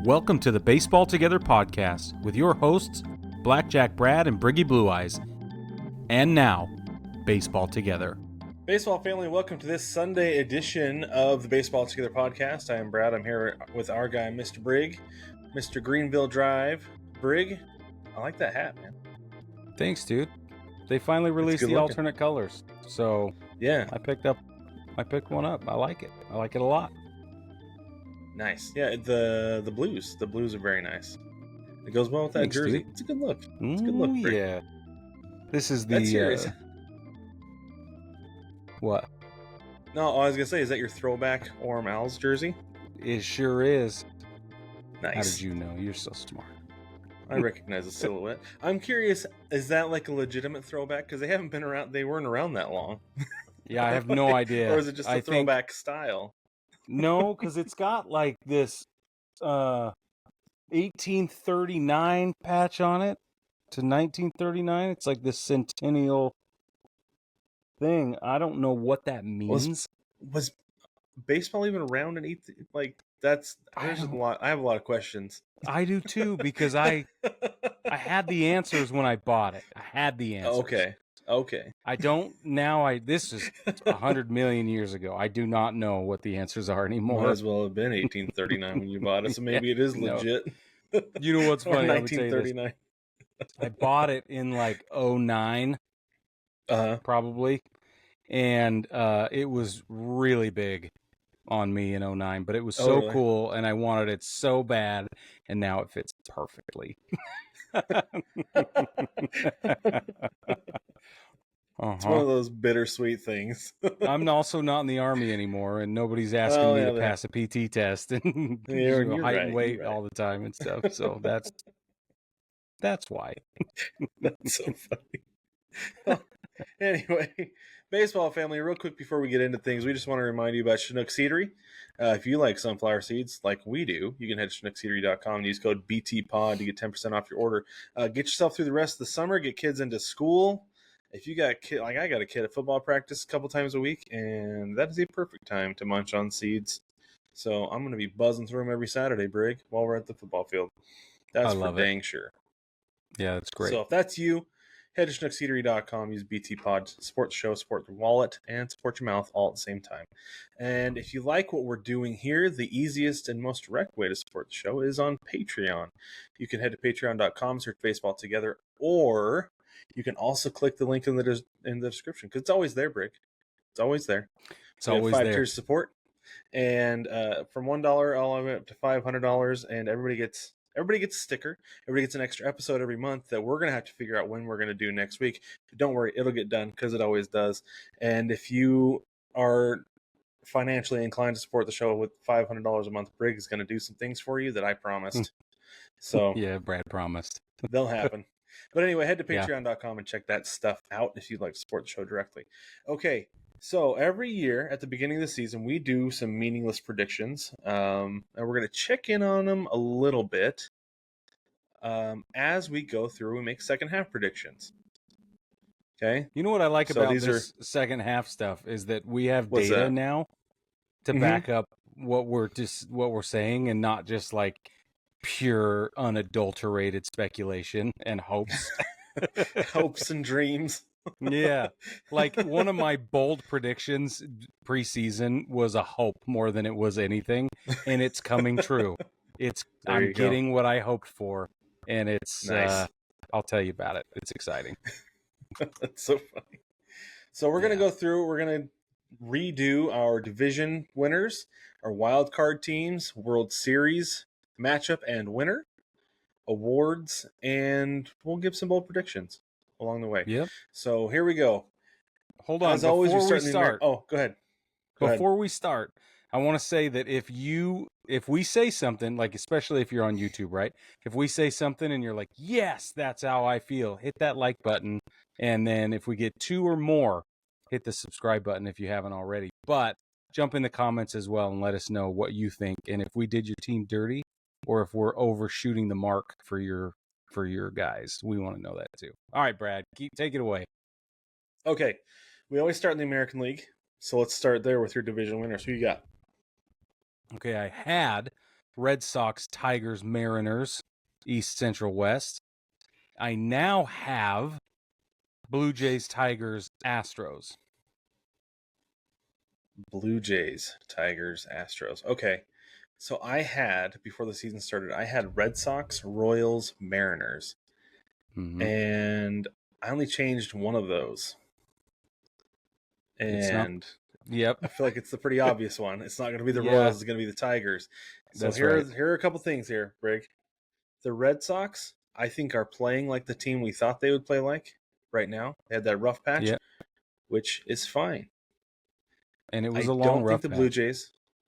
Welcome to the Baseball Together podcast with your hosts, Blackjack Brad and Briggy Blue Eyes. And now, Baseball Together. Baseball family, welcome to this Sunday edition of the Baseball Together podcast. I am Brad. I'm here with our guy, Mr. Brig, Mr. Greenville Drive. Brig, I like that hat, man. Thanks, dude. They finally released the alternate colors. So, yeah, I picked one up. I like it. I like it a lot. Nice. Yeah, the blues. The blues are very nice. It goes well with that jersey. Dude. It's a good look. It's a good look, Brig. Yeah. This is the... That's yours. What? No, I was going to say, is that your throwback Orm Owls jersey? It sure is. Nice. How did you know? You're so smart. I recognize the silhouette. I'm curious, is that like a legitimate throwback? Because they haven't been around, they weren't around that long. Yeah, I have no idea. Or is it just a throwback style? No, because it's got like this 1839 patch on it to 1939. It's like this centennial thing. I don't know what that means. Was baseball even around in there's a lot. I have a lot of questions. I do too, because I had the answers when I bought it. I had the answers. Okay. I don't now. This is 100 million years ago. I do not know what the answers are anymore. Might as well have been 1839 when you bought it, so maybe it is legit. No. You know what's funny? 1939. I bought it in like 09, probably, and it was really big on me in 09, but it was so really? cool, and I wanted it so bad, and now it fits perfectly. It's one of those bittersweet things. I'm also not in the Army anymore, and nobody's asking me to pass a PT test and height and weight all the time and stuff. So that's why. That's so funny. Well, anyway, baseball family, real quick before we get into things, we just want to remind you about Chinook Seedery. If you like sunflower seeds like we do, you can head to ChinookSeedery.com and use code BTPOD to get 10% off your order. Get yourself through the rest of the summer, get kids into school. If you got a kid, like I got a kid at football practice a couple times a week, and that is a perfect time to munch on seeds. So I'm going to be buzzing through them every Saturday, Brig, while we're at the football field. That's for dang sure. Yeah, that's great. So if that's you, head to ChinookSeedery.com, use BTPod, support the show, support the wallet, and support your mouth all at the same time. And if you like what we're doing here, the easiest and most direct way to support the show is on Patreon. You can head to patreon.com, search Baseball Together, or you can also click the link in the description, because it's always there, Brick. It's always there. It's always there. 5 tiers support, and from $1 all the way up to $500, and everybody gets a sticker. Everybody gets an extra episode every month that we're going to have to figure out when we're going to do next week. But don't worry, it'll get done, because it always does. And if you are financially inclined to support the show with $500 a month, Brig is going to do some things for you that I promised. So yeah, Brad promised. They'll happen. But anyway, head to patreon.com and check that stuff out if you'd like to support the show directly. Okay, so every year at the beginning of the season, we do some meaningless predictions. And we're going to check in on them a little bit. As we go through and make second half predictions. Okay? You know what I like about this second half stuff is that we have data now to back up what we're saying, and not just like pure unadulterated speculation and hopes. Hopes and dreams. Yeah. Like one of my bold predictions preseason was a hope more than it was anything, and it's coming true. I'm getting what I hoped for, and it's nice. I'll tell you about it. It's exciting. That's so funny. So we're going to go through, we're going to redo our division winners, our wild card teams, World Series matchup and winner, awards, and we'll give some bold predictions along the way. Yep. So here we go. Hold on. As always, we start. Go ahead. Before we start, I want to say that if we say something, like especially if you're on YouTube, right? If we say something and you're like, yes, that's how I feel, hit that like button. And then if we get 2 or more, hit the subscribe button if you haven't already. But jump in the comments as well and let us know what you think. And if we did your team dirty, or if we're overshooting the mark for your guys, we want to know that too. All right, Brad, take it away. Okay, we always start in the American League, so let's start there with your division winners. Who you got? Okay, I had Red Sox, Tigers, Mariners, East, Central, West. I now have Blue Jays, Tigers, Astros. Blue Jays, Tigers, Astros. Okay. So I had, before the season started, I had Red Sox, Royals, Mariners. Mm-hmm. And I only changed one of those. And Yep. I feel like it's the pretty obvious one. It's not going to be the Yeah. Royals, it's going to be the Tigers. So That's here, right. here are a couple things here, Brig. The Red Sox, I think, are playing like the team we thought they would play like right now. They had that rough patch, Yep. which is fine. And it was I a long don't rough think the Blue patch. Jays,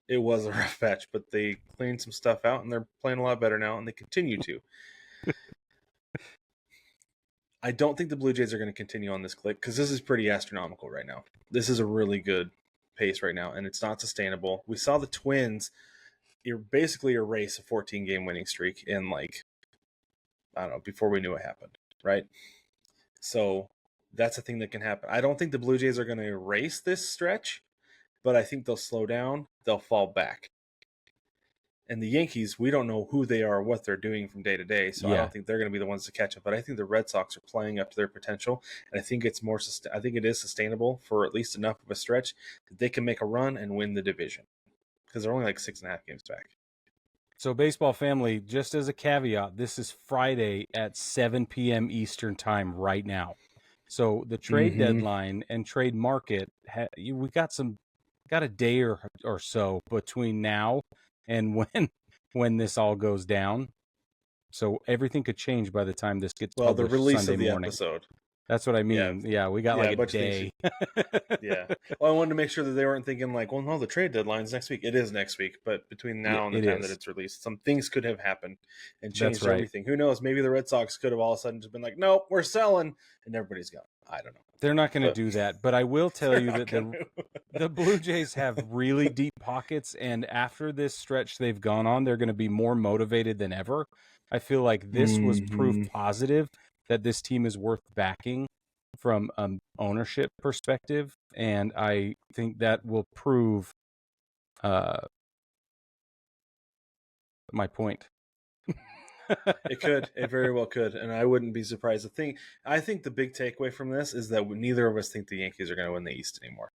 it was a rough patch, but they cleaned some stuff out and they're playing a lot better now, and they continue to. I don't think the Blue Jays are going to continue on this clip because this is pretty astronomical right now. This is a really good pace right now, and it's not sustainable. We saw the Twins basically erase a 14-game winning streak in, like, I don't know, before we knew it happened, right? So that's a thing that can happen. I don't think the Blue Jays are going to erase this stretch, but I think they'll slow down. They'll fall back. And the Yankees, we don't know who they are or what they're doing from day to day, so I don't think they're going to be the ones to catch up. But I think the Red Sox are playing up to their potential, and I think it's I think it is sustainable for at least enough of a stretch that they can make a run and win the division because they're only like 6.5 games back. So, baseball family, just as a caveat, this is Friday at 7 p.m. Eastern time right now. So the trade deadline and trade market, we got a day or so between now and when this all goes down. So everything could change by the time this gets published the release Sunday of the morning. episode. That's what I mean. Yeah, we got like a day. Yeah. Well, I wanted to make sure that they weren't thinking like, well, no, the trade deadline's next week. It is next week, but between now and the time that it's released, some things could have happened and changed everything. Who knows? Maybe the Red Sox could have all of a sudden just been like, nope, we're selling, and everybody's gone. I don't know. They're not going to do that, but I will tell you that the Blue Jays have really deep pockets, and after this stretch they've gone on, they're going to be more motivated than ever. I feel like this was proof positive that this team is worth backing from an ownership perspective, and I think that will prove my point. It very well could, and I wouldn't be surprised. I think the big takeaway from this is that neither of us think the Yankees are going to win the East anymore.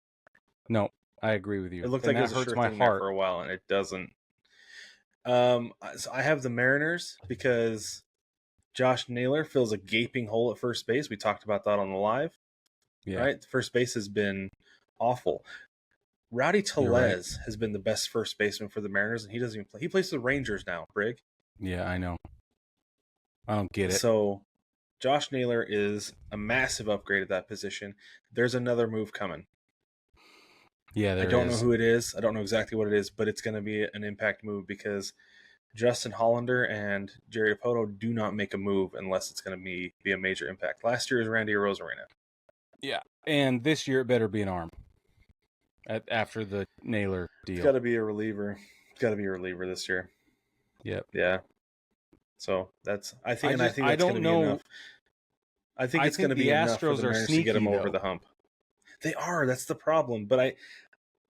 No, I agree with you. It looked like it was a sure thing there for a while, and it doesn't. So I have the Mariners because Josh Naylor fills a gaping hole at first base. We talked about that on the live. Yeah. Right? First base has been awful. Rowdy Tellez has been the best first baseman for the Mariners, and he doesn't even play. He plays for the Rangers now, Brig. Yeah, I know. I don't get it. So Josh Naylor is a massive upgrade at that position. There's another move coming. Yeah, I don't know who it is. I don't know exactly what it is, but it's going to be an impact move because Justin Hollander and Jerry Dipoto do not make a move unless it's going to be a major impact. Last year was Randy Arozarena. Yeah, and this year it better be an arm. After the Naylor deal, it's got to be a reliever. It's got to be a reliever this year. Yep. Yeah. So that's I think that's going to be enough. I think it's going to be enough for the Mariners to get them over the hump. They are. That's the problem. But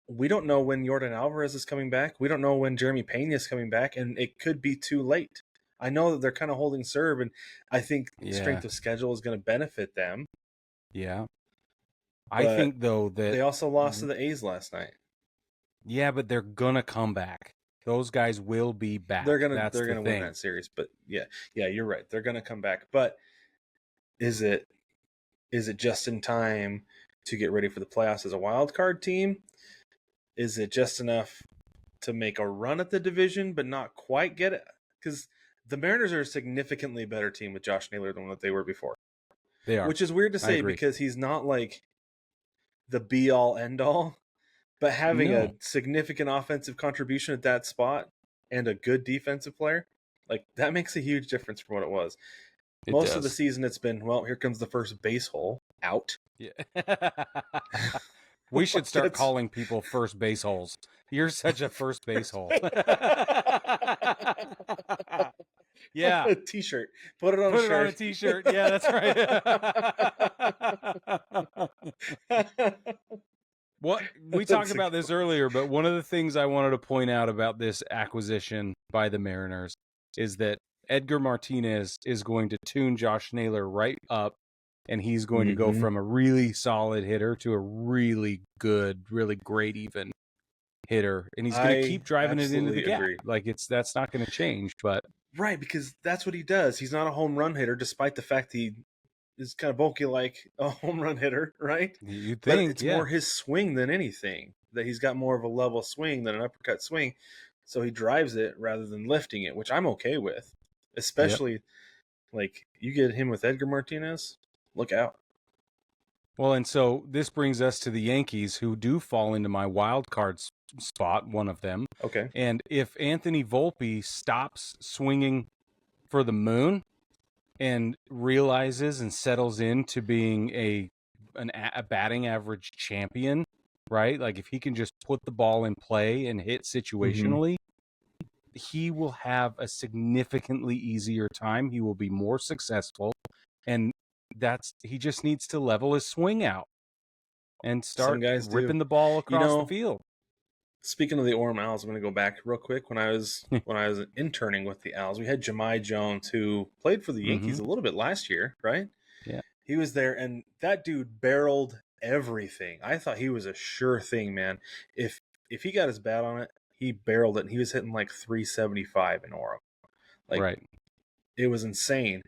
we don't know when Yordan Alvarez is coming back. We don't know when Jeremy Pena is coming back, and it could be too late. I know that they're kind of holding serve, and I think strength of schedule is going to benefit them. Yeah. I think, though, that they also lost to the A's last night. Yeah, but they're going to come back. Those guys will be back. They're gonna win that series. But yeah, you're right. They're gonna come back. But is it just in time to get ready for the playoffs as a wild card team? Is it just enough to make a run at the division but not quite get it? Because the Mariners are a significantly better team with Josh Naylor than what they were before. They are. Which is weird to say because he's not like the be all end all. But having a significant offensive contribution at that spot and a good defensive player, like that makes a huge difference from what it was. Most of the season it's been, well, here comes the first base hole out. Yeah. We should start calling people first base holes. You're such a first base hole. Yeah. A t-shirt. Put it on a t-shirt. Yeah, that's right. What we talked about this earlier, but one of the things I wanted to point out about this acquisition by the Mariners is that Edgar Martinez is going to tune Josh Naylor right up, and he's going to go from a really solid hitter to a really good, really great even hitter, and he's going to keep driving it into the gap. Like that's not going to change, but right, because that's what he does. He's not a home run hitter, despite the fact he is kind of bulky like a home run hitter, right? You'd But think, it's more his swing than anything. That he's got more of a level swing than an uppercut swing, so he drives it rather than lifting it, which I'm okay with. Especially, like, you get him with Edgar Martinez, look out. Well, and so this brings us to the Yankees, who do fall into my wild card spot, one of them. Okay. And if Anthony Volpe stops swinging for the moon and realizes and settles into being a batting average champion, right? Like if he can just put the ball in play and hit situationally, he will have a significantly easier time. He will be more successful. And he just needs to level his swing out and start ripping the ball across the field. Speaking of the Orem Owls, I'm going to go back real quick. When I was interning with the Owls, we had Jahmai Jones, who played for the Yankees a little bit last year, right? Yeah. He was there, and that dude barreled everything. I thought he was a sure thing, man. If he got his bat on it, he barreled it, and he was hitting like 375 in Orem. Like, right. It was insane.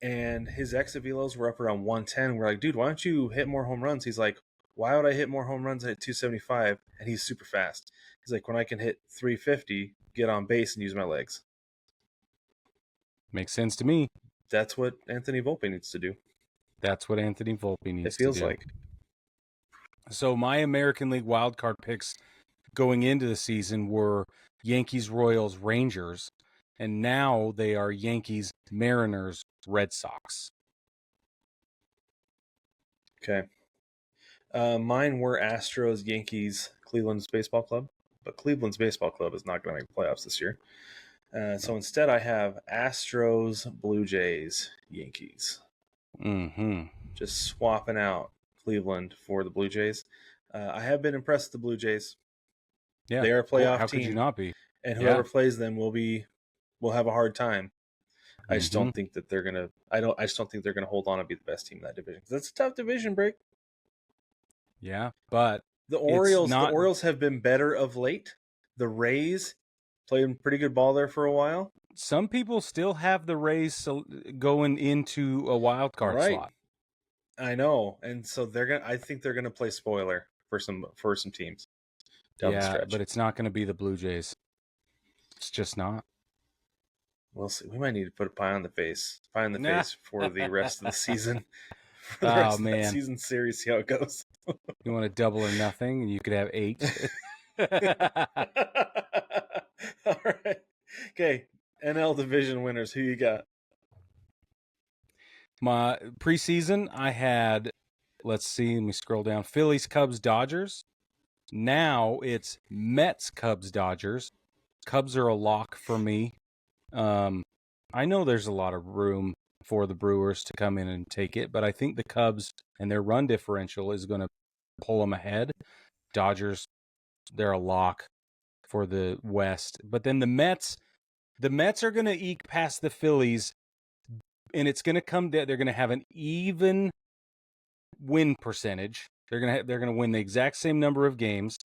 And his exit velos were up around 110. We're like, dude, why don't you hit more home runs? He's like, why would I hit more home runs at 275? And he's super fast. He's like, when I can hit 350, get on base and use my legs. Makes sense to me. That's what Anthony Volpe needs to do. That's what Anthony Volpe needs to do. It feels like. So my American League wildcard picks going into the season were Yankees, Royals, Rangers, and now they are Yankees, Mariners, Red Sox. Okay. Mine were Astros, Yankees, Cleveland's Baseball Club, but Cleveland's Baseball Club is not going to make playoffs this year. So instead I have Astros, Blue Jays, Yankees. Just swapping out Cleveland for the Blue Jays. I have been impressed with the Blue Jays. Yeah, they are a playoff team. How could you not be? And whoever plays them will have a hard time. I just don't think that they're gonna. I just don't think they're gonna hold on and be the best team in that division. That's a tough division, Brig. Yeah, but the Orioles have been better of late. The Rays played pretty good ball there for a while. Some people still have the Rays going into a wild card slot. I know, and so I think they're gonna play spoiler for some teams down the stretch. But it's not going to be the Blue Jays. It's just not. We'll see. We might need to put a pie on the face for the rest of the season. For the rest of the season series, see how it goes. You want a double or nothing, and you could have 8. All right. Okay. NL division winners. Who you got? My preseason, I had, let's see, let me scroll down. Phillies, Cubs, Dodgers. Now it's Mets, Cubs, Dodgers. Cubs are a lock for me. I know there's a lot of room for the Brewers to come in and take it, but I think the Cubs and their run differential is going to pull them ahead. Dodgers, they're a lock for the West. But then the Mets are going to eke past the Phillies, and it's going to come down. They're going to have an even win percentage. They're going to win the exact same number of games,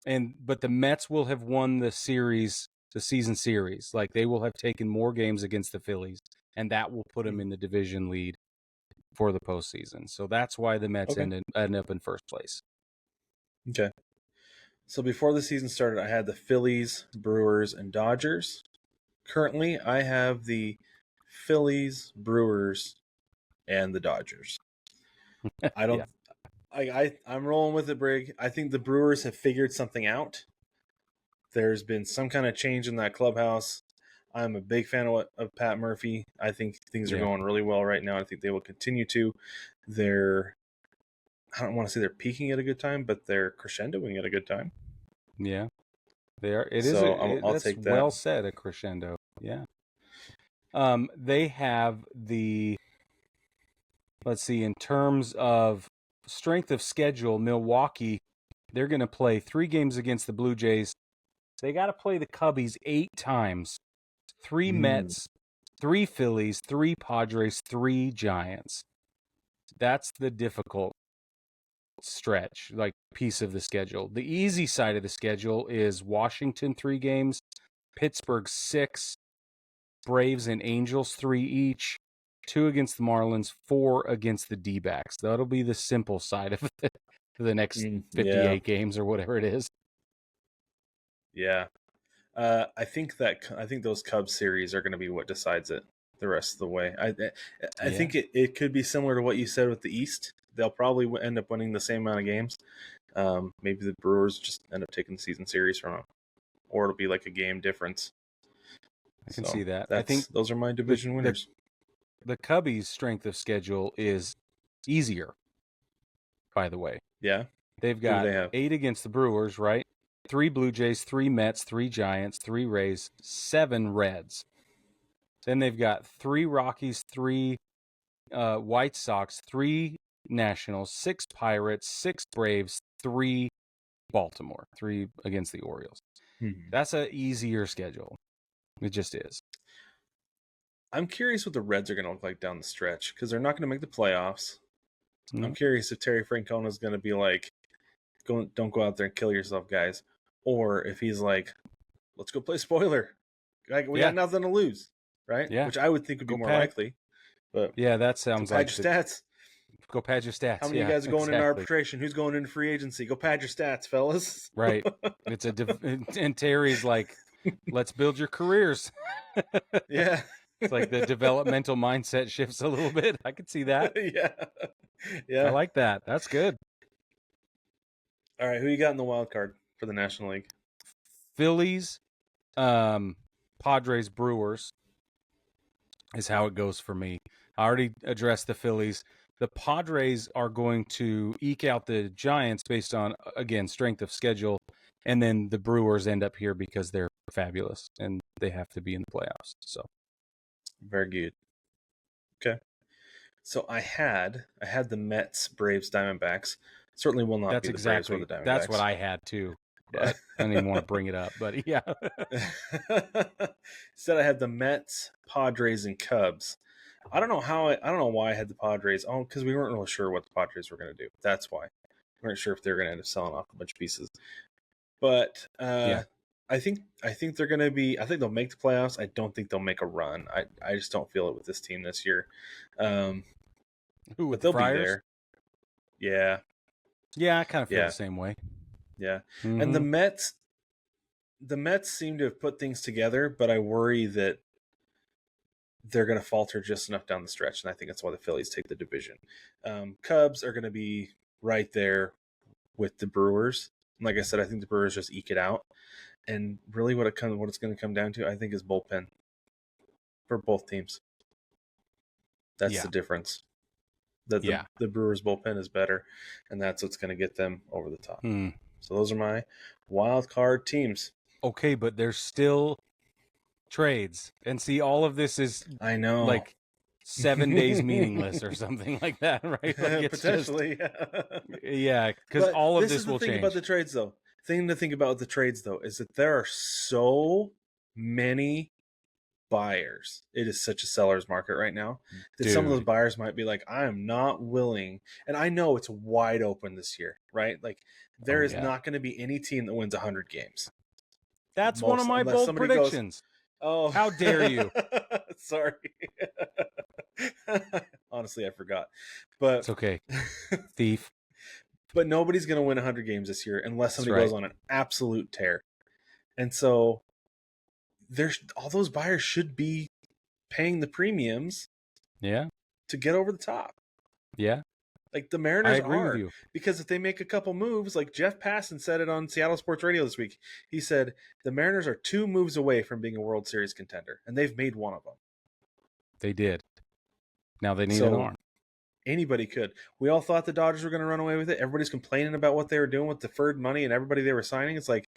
but the Mets will have won the season series. Like, they will have taken more games against the Phillies, and that will put them in the division lead for the postseason. So that's why the Mets end up in first place. Okay. So before the season started, I had the Phillies, Brewers, and Dodgers. Currently, I have the Phillies, Brewers, and the Dodgers. I don't. I'm rolling with it, Brig. I think the Brewers have figured something out. There's been some kind of change in that clubhouse. I'm a big fan of Pat Murphy. I think things are going really well right now. I think they will continue to. I don't want to say they're peaking at a good time, but they're crescendoing at a good time. Yeah, they are. I'll take that. Well said, a crescendo. Yeah. They have let's see, in terms of strength of schedule, Milwaukee They're going to play 3 games against the Blue Jays. They got to play the Cubbies 8 times. 3 Mets, 3 Phillies, 3 Padres, 3 Giants. That's the difficult stretch, like piece of the schedule. The easy side of the schedule is Washington 3 games, Pittsburgh 6, Braves and Angels 3 each, 2 against the Marlins, 4 against the D-backs. That'll be the simple side of it for the next 58 games or whatever it is. Yeah. I think those Cubs series are going to be what decides it the rest of the way. I think it could be similar to what you said with the East. They'll probably end up winning the same amount of games. Maybe the Brewers just end up taking the season series from them, or it'll be like a game difference. I can see that. I think those are my division winners. The Cubbies' strength of schedule is easier, by the way. Yeah. They've got 8 against the Brewers, right? 3 Blue Jays, 3 Mets, 3 Giants, 3 Rays, 7 Reds. Then they've got 3 Rockies, 3 White Sox, 3 Nationals, 6 Pirates, 6 Braves, 3 Baltimore, 3 against the Orioles. That's an easier schedule. It just is. I'm curious what the Reds are going to look like down the stretch because they're not going to make the playoffs. I'm curious if Terry Francona is going to be like, don't go out there and kill yourself, guys. Or if he's like, let's go play spoiler. Like, we got nothing to lose, right? Yeah. Which I would think would be more likely. But yeah, that sounds like your stats. Go pad your stats. How many of you guys are going into arbitration? Who's going into free agency? Go pad your stats, fellas. Right. And Terry's like, let's build your careers. Yeah. It's like the developmental mindset shifts a little bit. I could see that. Yeah. I like that. That's good. All right, who you got in the wild card for the National League? Phillies, Padres, Brewers is how it goes for me. I already addressed the Phillies. The Padres are going to eke out the Giants based on, again, strength of schedule, and then the Brewers end up here because they're fabulous and they have to be in the playoffs. So, very good. Okay, so I had the Mets, Braves, Diamondbacks. Certainly will not be the Braves or the Diamondbacks. That's what I had too. But I didn't even want to bring it up, but yeah. Instead, I had the Mets, Padres, and Cubs. I don't know why I had the Padres. Oh, because we weren't really sure what the Padres were going to do. That's why we weren't sure if they were going to end up selling off a bunch of pieces. But I think they're going to be. I think they'll make the playoffs. I don't think they'll make a run. I just don't feel it with this team this year. Who with they'll the Friars? be there? Yeah. Yeah, I kind of feel the same way. Yeah. Mm-hmm. And the Mets seem to have put things together, but I worry that they're going to falter just enough down the stretch, and I think that's why the Phillies take the division. Cubs are going to be right there with the Brewers. And like I said, I think the Brewers just eke it out. And really what it's going to come down to, I think, is bullpen for both teams. That's the difference. The Brewers bullpen is better, and that's what's going to get them over the top. So those are my wild card teams. Okay, but there's still trades, and see, all of this is like 7 days meaningless or something like that, right? Like potentially, because all of this will change. The thing about the trades, though. Thing to think about with the trades, though, is that there are so many buyers. It is such a seller's market right now that some of those buyers might be like, I am not willing. And I know it's wide open this year, right? Like there is not going to be any team that wins 100 games. That's one of my bold predictions. Oh, how dare you? Sorry. Honestly, I forgot. But it's okay. Thief. But nobody's going to win 100 games this year unless somebody goes on an absolute tear. And so all those buyers should be paying the premiums to get over the top. Yeah. Like the Mariners are. Because if they make a couple moves, like Jeff Passan said it on Seattle Sports Radio this week, he said the Mariners are 2 moves away from being a World Series contender, and they've made one of them. They did. Now they need an arm. Anybody could. We all thought the Dodgers were going to run away with it. Everybody's complaining about what they were doing with deferred money and everybody they were signing. It's like,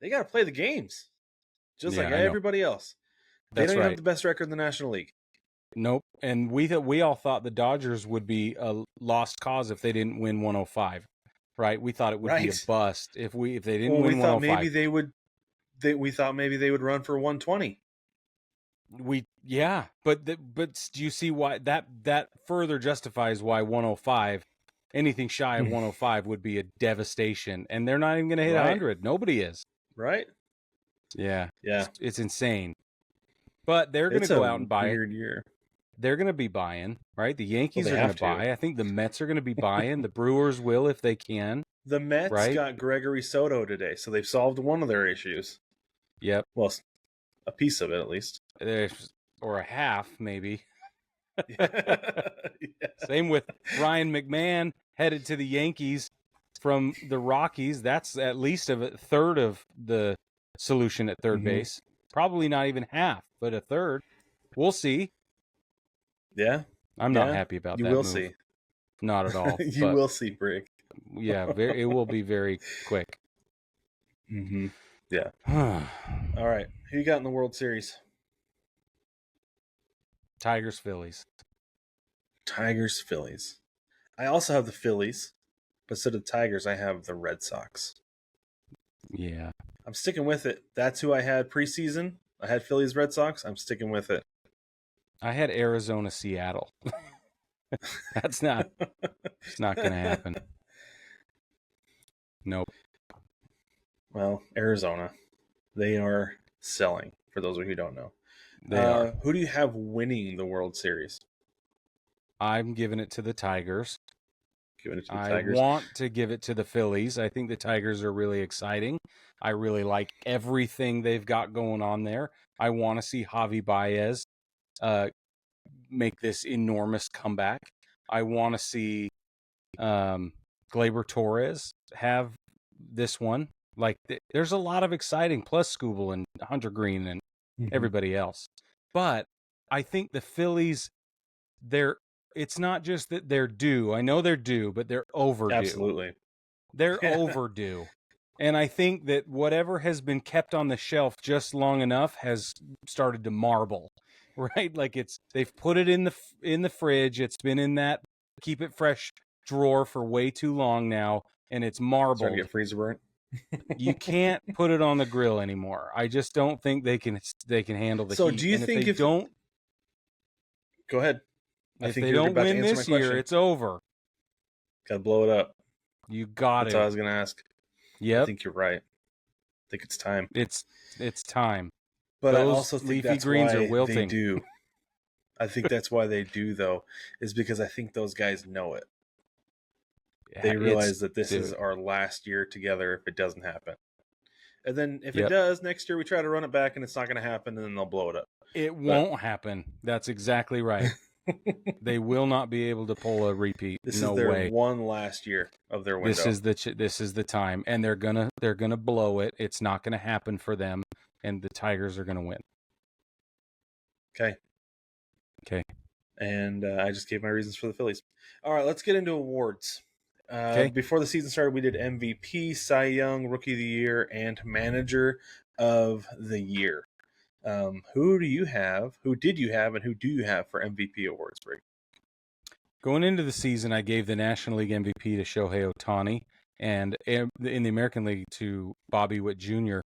they got to play the games. Just like everybody else. They don't even have the best record in the National League. Nope. And we all thought the Dodgers would be a lost cause if they didn't win 105, right? We thought it would be a Right. bust if they didn't Well, we win thought 105. maybe they would. We thought maybe they would run for 120. But do you see why that further justifies why 105, anything shy of 105 would be a devastation, and they're not even going to hit Right. 100. Nobody is. Right. Yeah. Yeah. It's insane. But they're going to It's go a out and buy it. weird year. They're going to be buying, right? The Yankees Well, are they going have to to. buy. I think the Mets are going to be buying. The Brewers will if they can. The Mets Right? got Gregory Soto today, so they've solved one of their issues. Yep. Well, a piece of it at least. Or a half, maybe. Yeah. Same with Ryan McMahon headed to the Yankees from the Rockies. That's at least a third of the solution at third base. Probably not even half, but a third. We'll see. Yeah. I'm not happy about that. You will move. see. Not at all. You will see, Brig. Yeah, it will be very quick. Mm-hmm. Yeah. All right. Who you got in the World Series? Tigers, Phillies. Tigers, Phillies. I also have the Phillies, but instead of the Tigers, I have the Red Sox. Yeah. I'm sticking with it. That's who I had preseason. I had Phillies, Red Sox. I'm sticking with it. I had Arizona, Seattle. It's not going to happen. Nope. Well, Arizona. They are selling, for those of you who don't know. They are. Who do you have winning the World Series? I'm giving it to the Tigers. Giving it to the Tigers. I want to give it to the Phillies. I think the Tigers are really exciting. I really like everything they've got going on there. I want to see Javi Baez make this enormous comeback. I want to see Gleyber Torres have this one. Like, there's a lot of exciting, plus Scooble and Hunter Green and everybody else. But I think the Phillies, it's not just that they're due. I know they're due, but they're overdue. Absolutely. They're overdue. And I think that whatever has been kept on the shelf just long enough has started to marble, right? Like they've put it in the fridge. It's been in that keep it fresh drawer for way too long now, and it's marbled. Starting to get freezer burnt. You can't put it on the grill anymore. I just don't think they can handle the heat. So do you think if don't go ahead? If they don't win this year, it's over. Got to blow it up. You got it. That's all I was going to ask. Yep. I think you're right. I think it's time. It's time. But those I also think leafy that's greens why are wilting. They do. I think that's why they do, though, is because I think those guys know it. They realize that this is our last year together if it doesn't happen. And then if it does, next year we try to run it back and it's not going to happen, and then they'll blow it up. It won't happen. That's exactly right. They will not be able to pull a repeat. This no is their way. one last year of their window. This is the time, and they're gonna blow it. It's not gonna happen for them, and the Tigers are gonna win. Okay. And I just gave my reasons for the Phillies. All right, let's get into awards. Before the season started, we did MVP, Cy Young, Rookie of the Year, and Manager of the Year. Who did you have, and who do you have for MVP awards, Brig? Going into the season, I gave the National League MVP to Shohei Ohtani, and in the American League to Bobby Witt Jr.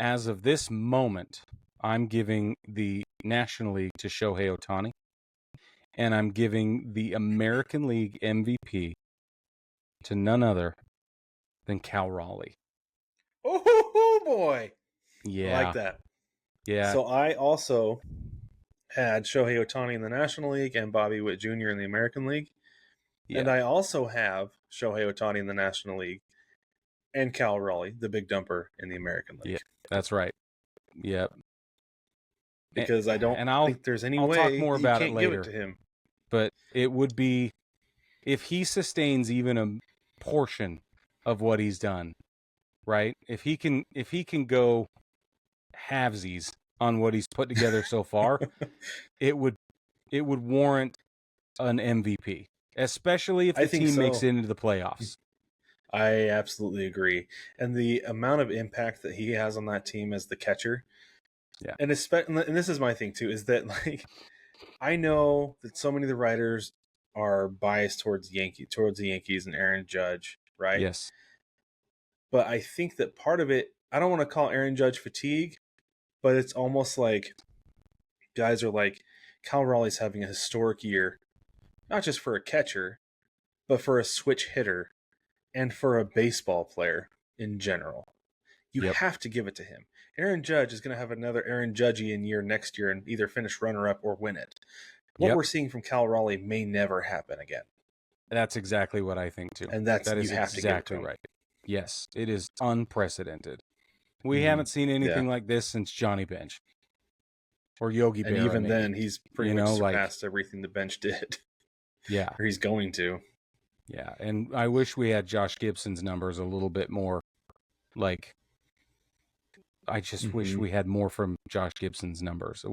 As of this moment, I'm giving the National League to Shohei Ohtani, and I'm giving the American League MVP to none other than Cal Raleigh. Oh, boy. Yeah. I like that. Yeah. So I also had Shohei Ohtani in the National League and Bobby Witt Jr. in the American League. Yeah. And I also have Shohei Ohtani in the National League and Cal Raleigh, the big dumper, in the American League. Yeah, that's right. Yep. Because I don't think there's any way talk more about it later. Give it to him. But it would be, if he sustains even a portion of what he's done, right? If he can go halvesies on what he's put together so far, it would warrant an MVP, especially if the team makes it into the playoffs. I absolutely agree. And the amount of impact that he has on that team as the catcher. Yeah. And this is my thing too, is that, like, I know that so many of the writers are biased towards the Yankees and Aaron Judge, right? Yes. But I think that part of it, I don't want to call Aaron Judge fatigue, but it's almost like guys are like, Cal Raleigh's having a historic year, not just for a catcher, but for a switch hitter and for a baseball player in general. You Yep. have to give it to him. Aaron Judge is going to have another Aaron Judge-ian year next year and either finish runner-up or win it. What we're seeing from Cal Raleigh may never happen again. That's exactly what I think too. And That you is have to give it to exactly him. right. Yes, it is unprecedented. We Mhm. haven't seen anything like this since Johnny Bench or Yogi Berra. And even maybe. then, he's pretty much surpassed everything the bench did. Yeah. Or he's going to. Yeah, and I wish we had Josh Gibson's numbers a little bit more. Like, I just wish we had more from Josh Gibson's numbers.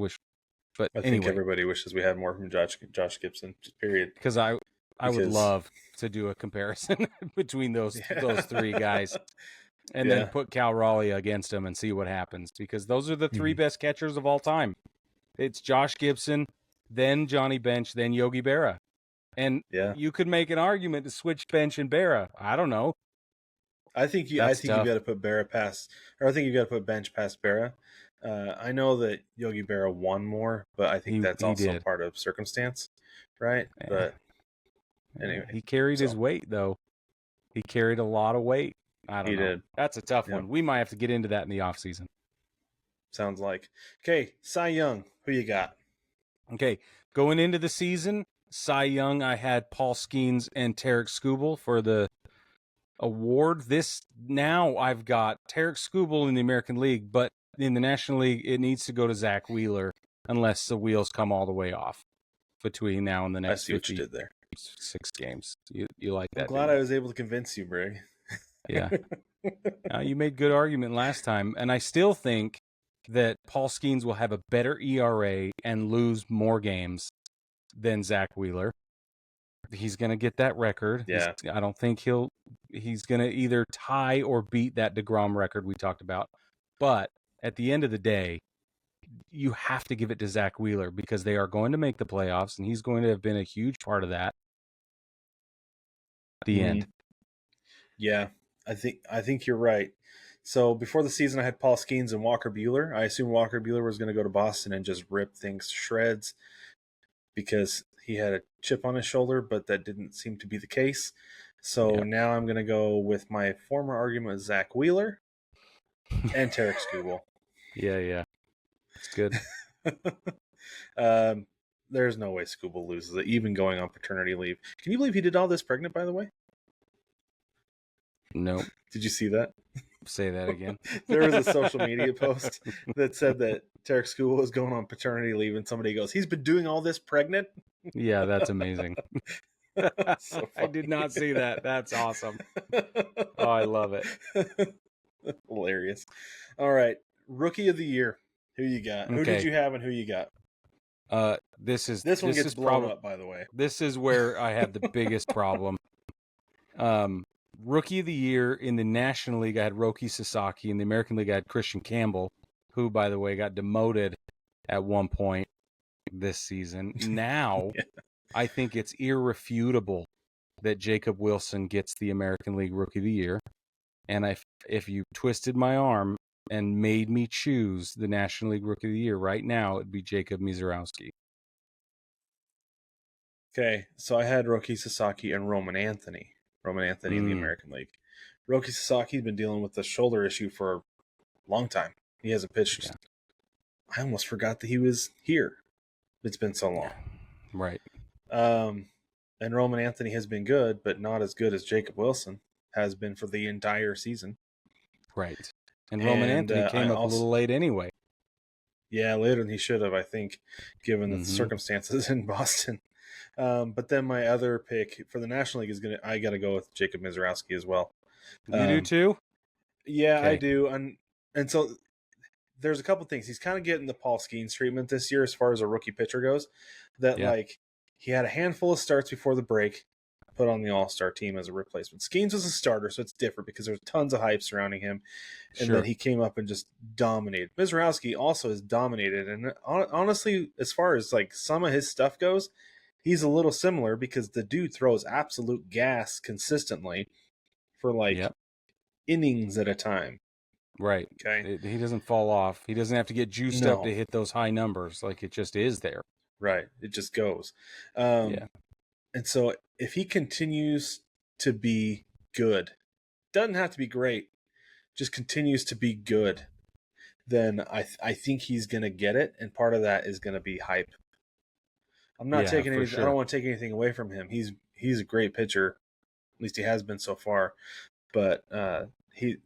But I think everybody wishes we had more from Josh Gibson. Period. Because I would love to do a comparison between those three guys, and then put Cal Raleigh against him and see what happens. Because those are the three best catchers of all time. It's Josh Gibson, then Johnny Bench, then Yogi Berra. And you could make an argument to switch Bench and Berra. I don't know. I think you got to put Berra past, or I think you got to put Bench past Berra. I know that Yogi Berra won more, but I think that's also part of circumstance, right? But anyway, he carried his weight though. He carried a lot of weight. I don't know. Did. That's a tough one. We might have to get into that in the offseason. Sounds like. Okay, Cy Young, who you got? Okay, going into the season, Cy Young, I had Paul Skeens and Tarek Skubal for the award. Now I've got Tarek Skubal in the American League, but in the National League, it needs to go to Zach Wheeler unless the wheels come all the way off between now and the next 56 games. You like that? I'm glad I was able to convince you, Brig. Yeah. You made good argument last time, and I still think that Paul Skeens will have a better ERA and lose more games than Zach Wheeler. He's going to get that record. Yeah. I don't think he's going to either tie or beat that DeGrom record we talked about. But at the end of the day, you have to give it to Zach Wheeler because they are going to make the playoffs, and he's going to have been a huge part of that. The end. Yeah, I think you're right. So before the season, I had Paul Skeens and Walker Buehler. I assumed Walker Buehler was going to go to Boston and just rip things to shreds because he had a chip on his shoulder, but that didn't seem to be the case. So now I'm going to go with my former argument with Zach Wheeler and Tarek Skubal. Yeah. It's good. There's no way Skubal loses it, even going on paternity leave. Can you believe he did all this pregnant, by the way? No. Did you see that? Say that again. There was a social media post that said that Tarek Skubal was going on paternity leave, and somebody goes, "He's been doing all this pregnant?" Yeah, that's amazing. So I did not see that. That's awesome. Oh, I love it. Hilarious. All right, Rookie of the Year. Who you got? Okay. Who did you have and who you got? This one gets blown up, by the way. This is where I have the biggest problem. Rookie of the Year in the National League, I had Roki Sasaki. In the American League, I had Christian Campbell, who, by the way, got demoted at one point this season. Now, I think it's irrefutable that Jacob Wilson gets the American League Rookie of the Year. And if you twisted my arm and made me choose the National League Rookie of the Year right now, it'd be Jacob Mizorowski. Okay, so I had Roki Sasaki and Roman Anthony in the American League. Roki Sasaki's been dealing with the shoulder issue for a long time. He hasn't pitched. Yeah. I almost forgot that he was here. It's been so long. Right. And Roman Anthony has been good, but not as good as Jacob Wilson has been for the entire season. Right. And Roman Anthony came up a little late anyway. Yeah, later than he should have, I think, given the circumstances in Boston. But then my other pick for the National League I got to go with Jacob Mizorowski as well. You do too? Yeah, okay. I do. And so there's a couple things. He's kind of getting the Paul Skeens treatment this year as far as a rookie pitcher goes. Like he had a handful of starts before the break, put on the All-Star team as a replacement. Skeens was a starter, so it's different because there's tons of hype surrounding him. And then he came up and just dominated. Mizorowski also has dominated. And honestly, as far as like some of his stuff goes, he's a little similar because the dude throws absolute gas consistently for like Yep. innings at a time. Right. Okay. He doesn't fall off. He doesn't have to get juiced up to No. hit those high numbers. Like, it just is there. Right. It just goes. Yeah. And so if he continues to be good, doesn't have to be great, just continues to be good, then I think he's going to get it. And part of that is going to be hype. I'm not Yeah, taking for anything. I sure. don't want to take anything away from him. He's a great pitcher. At least he has been so far. But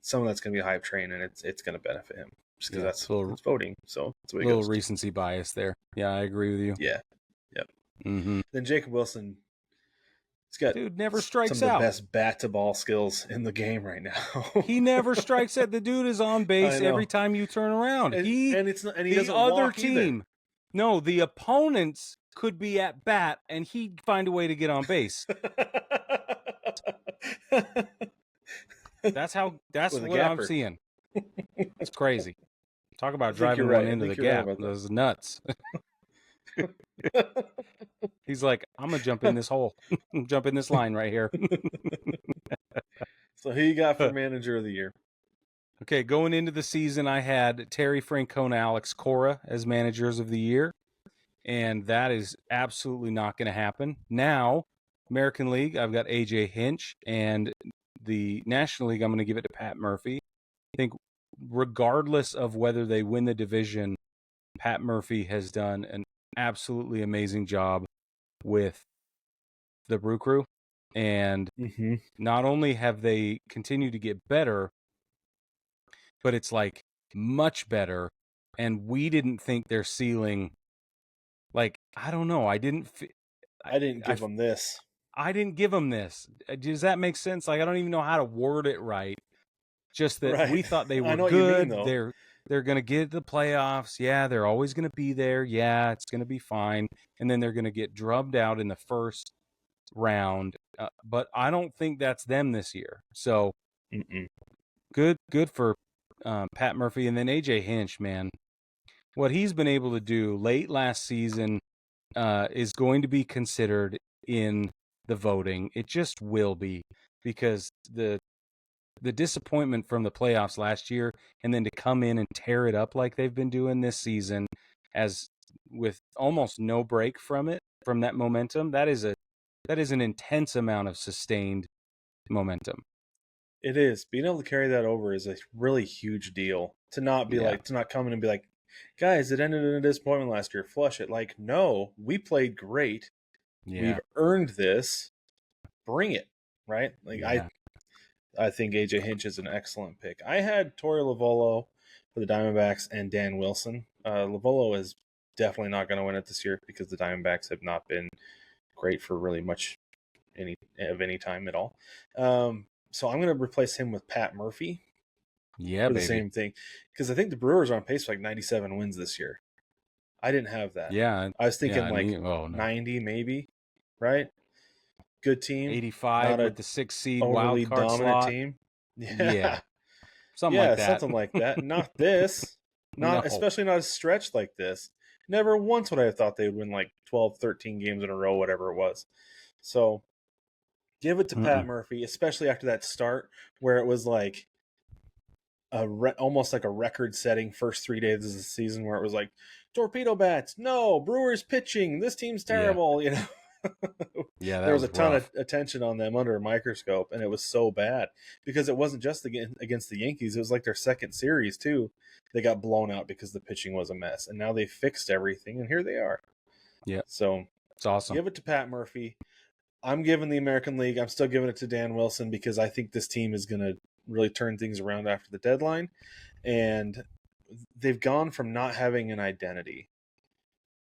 some of that's going to be a hype train, and it's going to benefit him just because Yeah. that's voting. So that's the way it Little goes. recency bias there. Yeah, I agree with you. Yeah. Yep. Mm-hmm. Then Jacob Wilson, he's got Dude never some strikes of the out. best bat to ball skills in the game right now. He never strikes out. The dude is on base I know. every time you turn around. And He he the doesn't other walk team. No, the opponents could be at bat and he'd find a way to get on base. either. That's With a what I'm gapper. seeing. It's crazy. Talk about I think you're driving right. one I into the think you're right gap. about that. Those nuts. He's like, I'm gonna jump in this hole. Jump in this line right here. So who you got for manager of the year? Okay, going into the season, I had Terry Francona, Alex Cora as managers of the year, and that is absolutely not going to happen. Now, American League, I've got AJ Hinch, and the National League, I'm going to give it to Pat Murphy. I think regardless of whether they win the division, Pat Murphy has done an absolutely amazing job with the Brew Crew, and not only have they continued to get better, but it's like much better. And we didn't think their ceiling, like, I don't know. I didn't give them this. I didn't give them this. Does that make sense? Like, I don't even know how to word it right. Just that Right. we thought they I were know what you mean, good. though. They're going to get the playoffs. Yeah, they're always going to be there. Yeah, it's going to be fine. And then they're going to get drubbed out in the first round. But I don't think that's them this year. So good for Pat Murphy. And then AJ Hinch, man, what he's been able to do late last season is going to be considered in the voting. It just will be, because the disappointment from the playoffs last year, and then to come in and tear it up like they've been doing this season, as with almost no break from that momentum, that is an intense amount of sustained momentum. It is. Being able to carry that over is a really huge deal. To not be to not come in and be like, guys, it ended in a disappointment last year. Flush it. Like, no, we played great. Yeah. We've earned this. Bring it. Right? Like, yeah. I think AJ Hinch is an excellent pick. I had Torey Lovullo for the Diamondbacks and Dan Wilson. Lovullo is definitely not going to win it this year because the Diamondbacks have not been great for really much any time at all. So I'm going to replace him with Pat Murphy. Yeah, for the baby. same thing, because I think the Brewers are on pace for like 97 wins this year. I didn't have that. Yeah, I was thinking 90 maybe, right? Good team, 85 not with the 6 seed overly wild card dominant slot. team. Yeah. Something like that. Something like that. Not this. No. Especially not a stretch like this. Never once would I have thought they would win like 12, 13 games in a row, whatever it was. So give it to Pat Murphy, especially after that start where it was like almost like a record-setting first 3 days of the season, where it was like torpedo bats, no Brewers pitching, this team's terrible. You know, that there was a ton rough. of attention on them under a microscope, and it was so bad because it wasn't just against the Yankees; it was like their second series too. They got blown out because the pitching was a mess, and now they fixed everything, and here they are. Yeah, so it's awesome. Give it to Pat Murphy. I'm giving the American League. I'm still giving it to Dan Wilson because I think this team is going to really turn things around after the deadline. And they've gone from not having an identity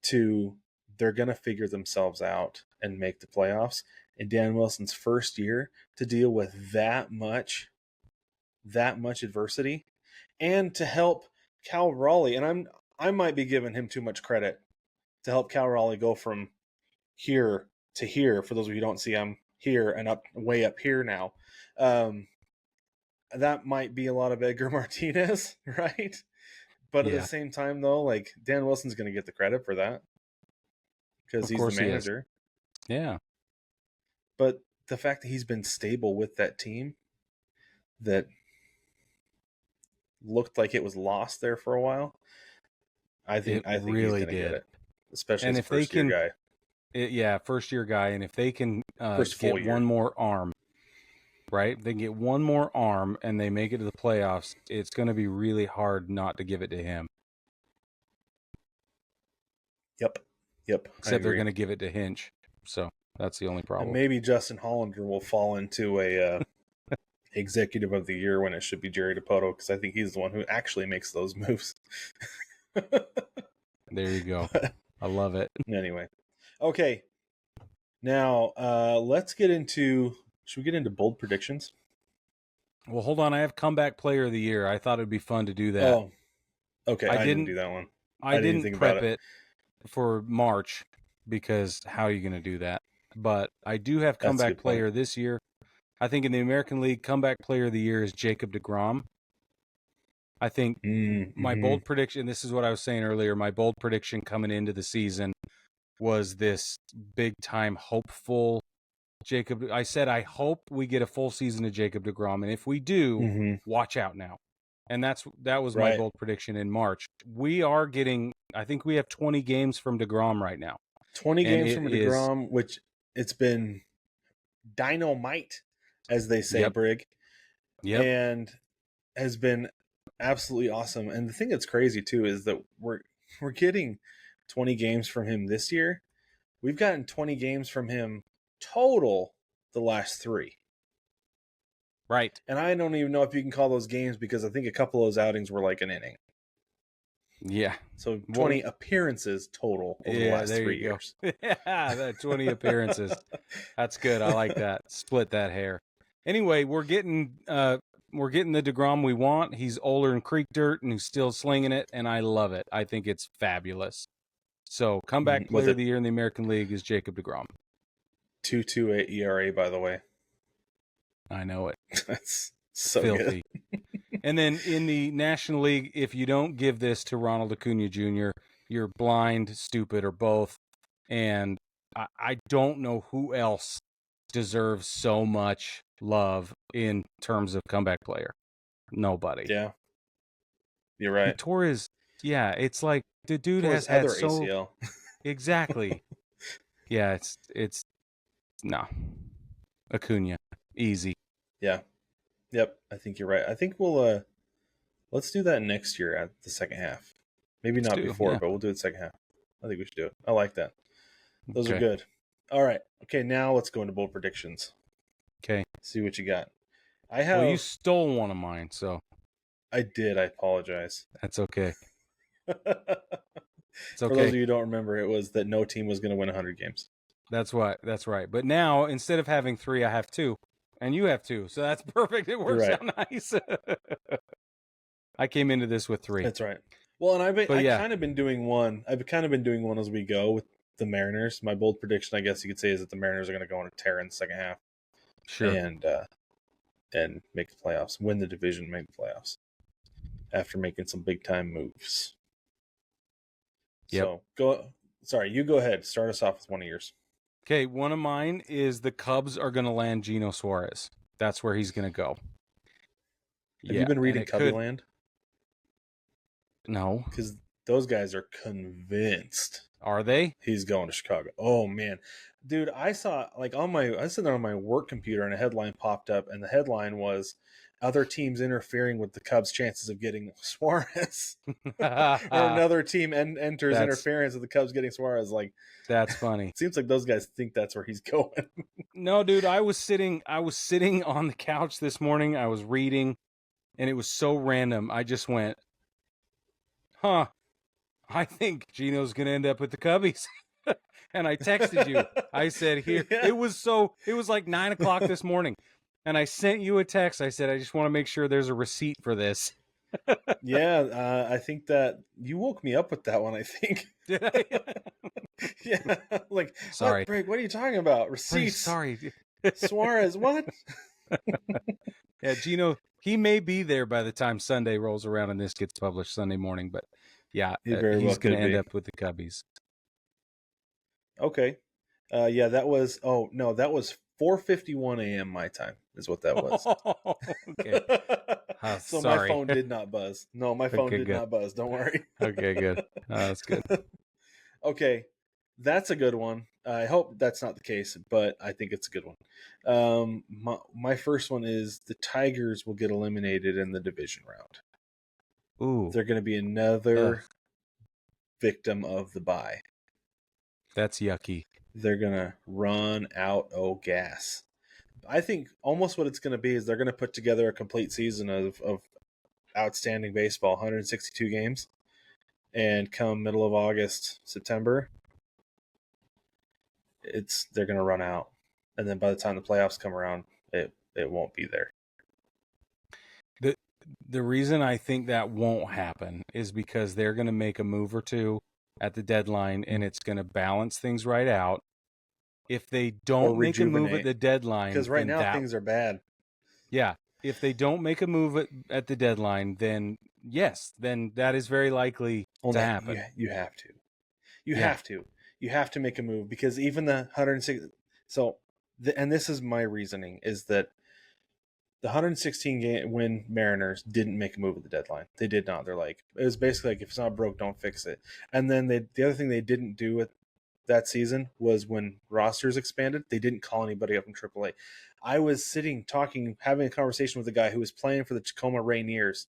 to they're going to figure themselves out and make the playoffs. And Dan Wilson's first year to deal with that much adversity and to help Cal Raleigh. And I might be giving him too much credit to help Cal Raleigh go from here to here. For those of you who don't see, I'm here and way up here now. That might be a lot of Edgar Martinez, right? But at the same time, though, like Dan Wilson's going to get the credit for that because he's the manager. Yeah. But the fact that he's been stable with that team that looked like it was lost there for a while. I think he's really going to get did. it, especially And as if they first year can, guy. first year guy, and if they can First full get year. one more arm, right? They can get one more arm and they make it to the playoffs. It's going to be really hard not to give it to him. Yep. Except they're going to give it to Hinch. So that's the only problem. And maybe Justin Hollander will fall into a executive of the year when it should be Jerry Dipoto, because I think he's the one who actually makes those moves. There you go. I love it. Anyway. Okay. Now, let's get into... Should we get into bold predictions? Well, hold on. I have comeback player of the year. I thought it'd be fun to do that. Oh, okay. I didn't do that one. I didn't prep it for March because how are you going to do that? But I do have comeback player this year. I think in the American League, comeback player of the year is Jacob deGrom. I think my bold prediction, this is what I was saying earlier, my bold prediction coming into the season was this big-time hopeful Jacob. I said, I hope we get a full season of Jacob deGrom, and if we do, watch out now. And that was my bold prediction in March. We are getting, I think we have 20 games from deGrom right now. 20 games from deGrom, which it's been dynamite, as they say, Brig. Yep. And has been absolutely awesome. And the thing that's crazy too is that we're getting 20 games from him this year. We've gotten 20 games from him total the last 3. Right. And I don't even know if you can call those games, because I think a couple of those outings were like an inning. Yeah. So 20 appearances total over the last 3 years. Yeah, that 20 appearances. That's good. I like that. Split that hair. Anyway, we're getting the deGrom we want. He's older than creek dirt, and he's still slinging it, and I love it. I think it's fabulous. So, comeback player of the year in the American League is Jacob deGrom. 2.28 ERA, by the way. I know it. That's so filthy. Good. And then in the National League, if you don't give this to Ronald Acuna Jr., you're blind, stupid, or both. And I don't know who else deserves so much love in terms of comeback player. Nobody. Yeah. You're right. He tore his, it's like the dude has had so ACL. Exactly. Yeah, it's no. Acuna. Easy. Yeah. Yep, I think you're right. I think we'll let's do that next year at the second half. Maybe not before, but we'll do it second half. I think we should do it. I like that. Those are good. All right. Okay, now let's go into bold predictions. Okay. See what you got. I have. Well, you stole one of mine, so. I did. I apologize. That's okay. It's okay. For those of you who don't remember, it was that no team was going to win 100 games. That's right. But now, instead of having 3, I have 2. And you have 2. So that's perfect. It works out nice. I came into this with 3. That's right. Well, and I've kind of been doing one. I've kind of been doing one as we go with the Mariners. My bold prediction, I guess you could say, is that the Mariners are going to go on a tear in the second half. Sure. And make the playoffs, win the division, make the playoffs after making some big time moves. Yep. So you go ahead. Start us off with one of yours. Okay, one of mine is the Cubs are going to land Geno Suarez. That's where he's going to go. Have you been reading Cubbyland? No. Because those guys are convinced. Are they? He's going to Chicago. Oh, man. Dude, I saw, I was sitting there on my work computer and a headline popped up, and the headline was, other teams interfering with the Cubs' chances of getting Suarez. Or another team enters interference with the Cubs getting Suarez. That's funny. It seems like those guys think that's where he's going. No, dude, I was sitting on the couch this morning. I was reading, and it was so random. I just went, I think Geno's going to end up with the Cubbies. And I texted you. I said, here. Yeah. It was like 9 o'clock this morning. And I sent you a text. I said, I just want to make sure there's a receipt for this. Yeah, I think that you woke me up with that one, I think. Did I? Yeah. Sorry. What are you talking about? Receipts. Sorry. Suarez, what? Yeah, Geno, he may be there by the time Sunday rolls around and this gets published Sunday morning. But yeah, he's going to end up with the Cubbies. Okay. Yeah, that was 4:51 a.m. my time is what that was. Okay. So my Sorry. phone did not buzz. No, my phone Okay, did good. not buzz. Don't worry. Okay, good. That's good. Okay, that's a good one. I hope that's not the case, but I think it's a good one. My first one is the Tigers will get eliminated in the division round. Ooh, They're going to be another victim of the bye. that's yucky. They're going to run out of gas. I think almost what it's going to be is they're going to put together a complete season of outstanding baseball, 162 games, and come middle of August, September, they're going to run out, and then by the time the playoffs come around, it won't be there. The reason I think that won't happen is because they're going to make a move or two at the deadline, and it's going to balance things right out. If they don't make a move at the deadline, because right now things are bad. Yeah, if they don't make a move at the deadline, then yes, then that is very likely to happen. You have to. You have to make a move, because even the 106. So, and this is my reasoning, is that the 116 game win Mariners didn't make a move at the deadline. They did not. They're like, it was basically like, if it's not broke, don't fix it. And then the other thing they didn't do with that season was, when rosters expanded, they didn't call anybody up from AAA. I was having a conversation with a guy who was playing for the Tacoma Rainiers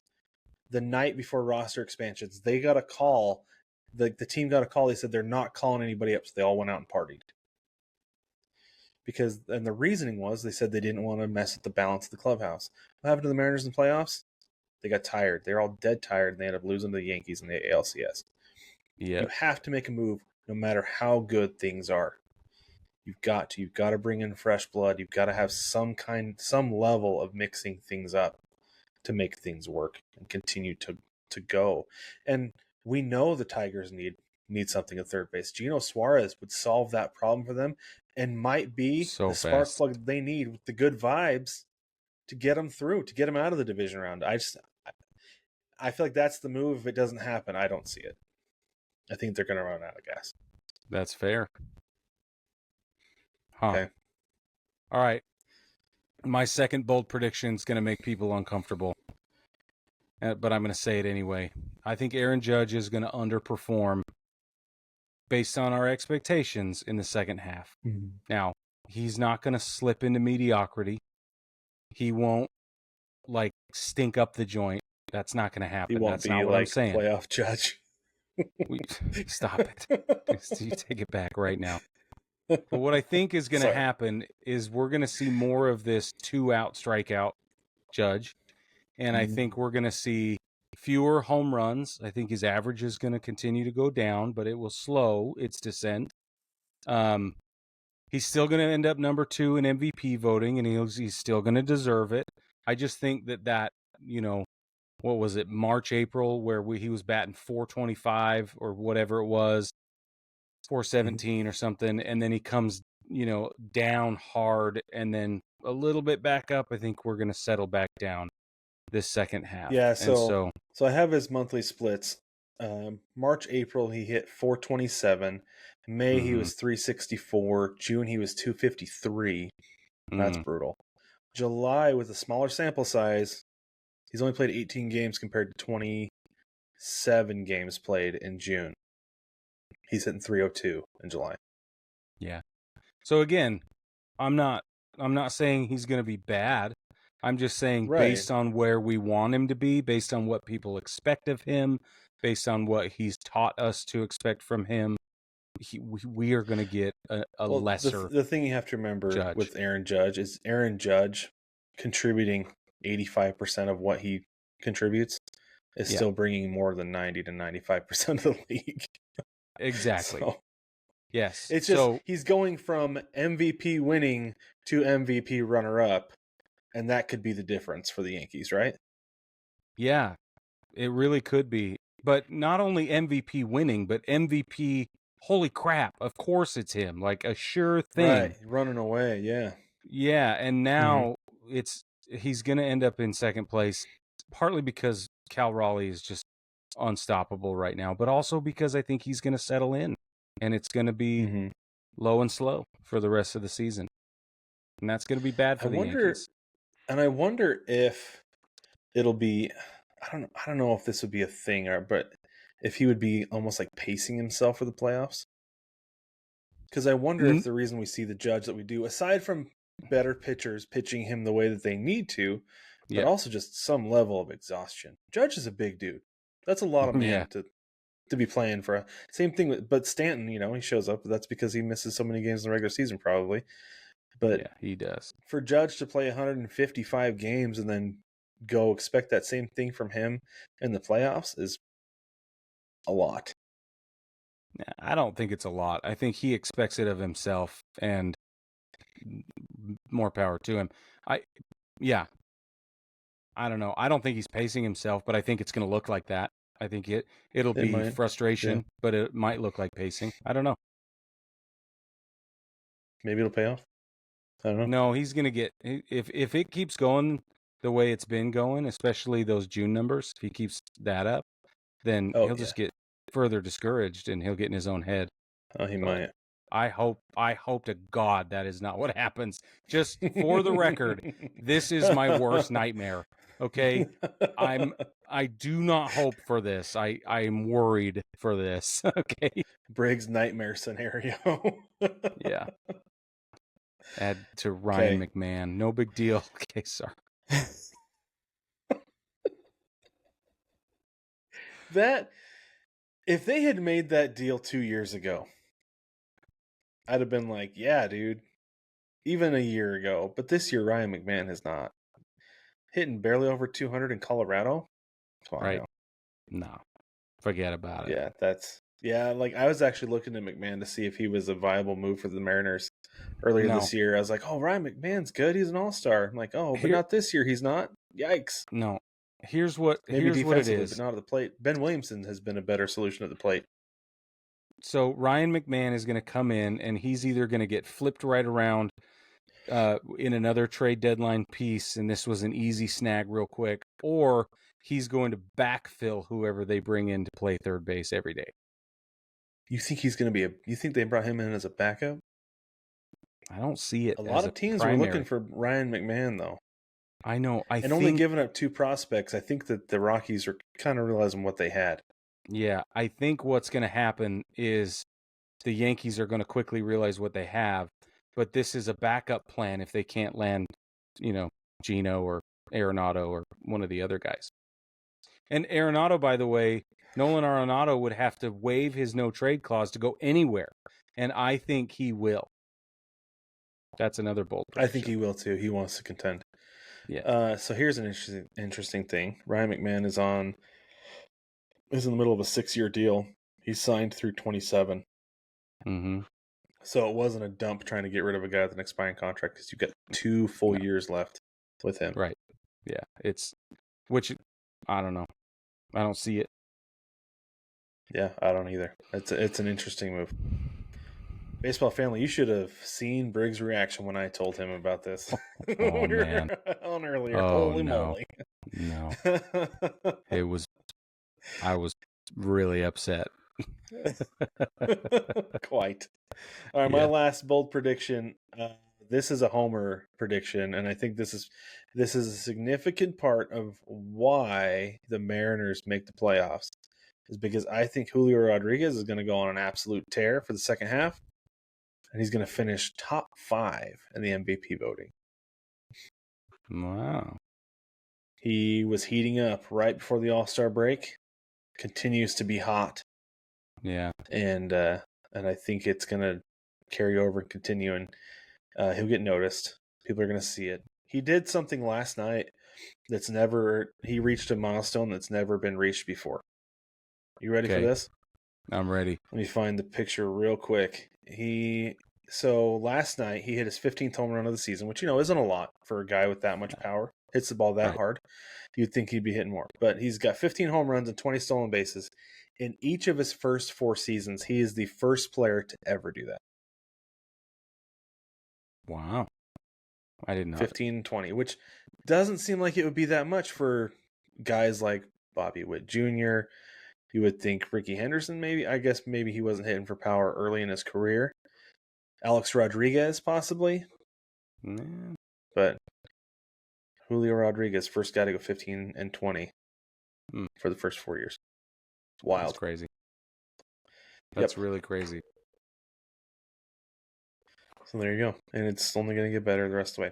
the night before roster expansions. They got a call. The team got a call. They said they're not calling anybody up, so they all went out and partied. And the reasoning was, they said they didn't want to mess with the balance of the clubhouse. What happened to the Mariners in the playoffs? They got tired. They were all dead tired, and they ended up losing to the Yankees in the ALCS. Yeah, you have to make a move no matter how good things are. You've got to bring in fresh blood. You've got to have some level of mixing things up to make things work and continue to go. And we know the Tigers need something at third base. Gino Suarez would solve that problem for them, and might be the spark plug they need with the good vibes to get them through, to get them out of the division round. I feel like that's the move. If it doesn't happen, I don't see it. I think they're going to run out of gas. That's fair. Huh. Okay. All right. My second bold prediction is going to make people uncomfortable, but I'm going to say it anyway. I think Aaron Judge is going to underperform based on our expectations in the second half. Mm-hmm. Now, he's not going to slip into mediocrity. He won't stink up the joint. That's not going to happen. He won't That's be not what I'm saying. Playoff Judge. Stop it. You take it back right now. But what I think is going to happen is we're going to see more of this 2-out strikeout Judge. And I think we're going to see fewer home runs. I think his average is going to continue to go down, but it will slow its descent. He's still going to end up number 2 in MVP voting, and he's still going to deserve it. I just think that what was it, March, April, where he was batting 425 or whatever it was, 417 or something, and then he comes, down hard and then a little bit back up. I think we're going to settle back down this second half. Yeah, so I have his monthly splits. March, April, he hit 427. May, he was 364. June, he was 253. That's brutal. July, with a smaller sample size, he's only played 18 games compared to 27 games played in June. He's hitting 302 in July. Yeah. So again, I'm not saying he's going to be bad. I'm just saying, based on where we want him to be, based on what people expect of him, based on what he's taught us to expect from him, we are going to get a lesser. The thing you have to remember with Aaron Judge is Aaron Judge contributing 85% of what he contributes is still bringing more than 90 to 95% of the league. Exactly. Yes. It's just he's going from MVP winning to MVP runner-up, and that could be the difference for the Yankees, right? Yeah, it really could be. But not only MVP winning, but MVP, holy crap, of course it's him. Like a sure thing. Right, running away, yeah. Yeah, and now he's going to end up in second place, partly because Cal Raleigh is just unstoppable right now, but also because I think he's going to settle in, and it's going to be low and slow for the rest of the season. and that's going to be bad for the Yankees. I wonder if it'll be. I don't know if this would be a thing, but if he would be almost like pacing himself for the playoffs. Because I wonder if the reason we see the Judge that we do, aside from better pitchers pitching him the way that they need to, but also just some level of exhaustion. Judge is a big dude. That's a lot of man to be playing for. Same thing but Stanton, he shows up, but that's because he misses so many games in the regular season probably. But yeah, he does. For Judge to play 155 games and then go expect that same thing from him in the playoffs is a lot. I don't think it's a lot. I think he expects it of himself, and more power to him. I don't know. I don't think he's pacing himself, but I think it's going to look like that. I think it'll be frustration, but it might look like pacing. I don't know. Maybe it'll pay off. I don't know. No, he's going to get, if it keeps going the way it's been going, especially those June numbers, if he keeps that up, then he'll just get further discouraged and he'll get in his own head. Oh, he might. I hope to God that is not what happens. Just for the record, this is my worst nightmare. Okay, I do not hope for this. I'm worried for this. Okay, Briggs' nightmare scenario. Yeah. Add to Ryan McMahon. No big deal. Okay, sorry. That if they had made that deal 2 years ago, I'd have been like, yeah, dude. Even a year ago. But this year, Ryan McMahon has not. Hitting barely over 200 in Colorado? Come on, right. No. Forget about it. Yeah, like I was actually looking at McMahon to see if he was a viable move for the Mariners earlier this year. I was like, oh, Ryan McMahon's good. He's an all-star. I'm like, oh, but not this year. He's not. Yikes. No. Here's what it is. But not at the plate. Ben Williamson has been a better solution at the plate. So Ryan McMahon is going to come in, and he's either going to get flipped right around in another trade deadline piece, and this was an easy snag real quick, or he's going to backfill whoever they bring in to play third base every day. You think he's going to be you think they brought him in as a backup? I don't see it. A lot of teams were looking for Ryan McMahon, though. I know. Only giving up 2 prospects, I think that the Rockies are kind of realizing what they had. Yeah, I think what's going to happen is the Yankees are going to quickly realize what they have, but this is a backup plan if they can't land, Gino or Arenado or one of the other guys. And Arenado, by the way, Nolan Arenado would have to waive his no-trade clause to go anywhere, and I think he will. That's another bold prediction. I think he will, too. He wants to contend. Yeah. So here's an interesting thing. Ryan McMahon is in the middle of a 6-year deal. He's signed through 27. Mm-hmm. So it wasn't a dump trying to get rid of a guy with an expiring contract because you've got 2 full years left with him. Right. Yeah. Which I don't know. I don't see it. Yeah, I don't either. It's an interesting move. Baseball family, you should have seen Briggs' reaction when I told him about this. Oh, man. On earlier. Oh, Holy no. moly. No. I was really upset. Quite. All right, my last bold prediction. This is a homer prediction, and I think this is a significant part of why the Mariners make the playoffs. Is because I think Julio Rodriguez is going to go on an absolute tear for the second half, and he's going to finish top 5 in the MVP voting. Wow. He was heating up right before the All-Star break. Continues to be hot. Yeah. And I think it's going to carry over and continue, and he'll get noticed. People are going to see it. He did something last night he reached a milestone that's never been reached before. You ready for this? I'm ready. Let me find the picture real quick. So last night he hit his 15th home run of the season, which isn't a lot for a guy with that much power. Hits the ball that hard. You'd think he'd be hitting more. But he's got 15 home runs and 20 stolen bases. In each of his first 4 seasons, he is the first player to ever do that. Wow. I didn't know. 15 and 20, which doesn't seem like it would be that much for guys like Bobby Witt Jr. You would think Ricky Henderson, maybe. I guess maybe he wasn't hitting for power early in his career. Alex Rodriguez, possibly. Yeah, But Julio Rodriguez, first guy to go 15 and 20 for the first 4 years. Wild. That's crazy. Yep. That's really crazy. So there you go. And it's only going to get better the rest of the way.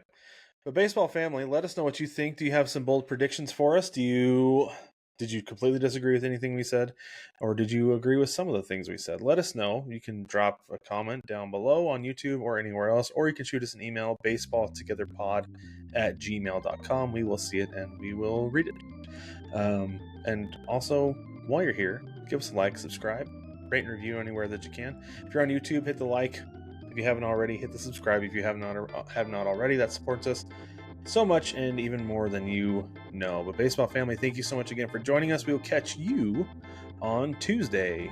But baseball family, let us know what you think. Do you have some bold predictions for us? Did you completely disagree with anything we said? Or did you agree with some of the things we said? Let us know. You can drop a comment down below on YouTube or anywhere else, or you can shoot us an email, baseballtogetherpod@gmail.com. We will see it and we will read it. And also, while you're here, give us a like, subscribe, rate and review anywhere that you can. If you're on YouTube, hit the like. If you haven't already, hit the subscribe. If you have not already, that supports us so much and even more than you know. But baseball family, thank you so much again for joining us. We will catch you on Tuesday.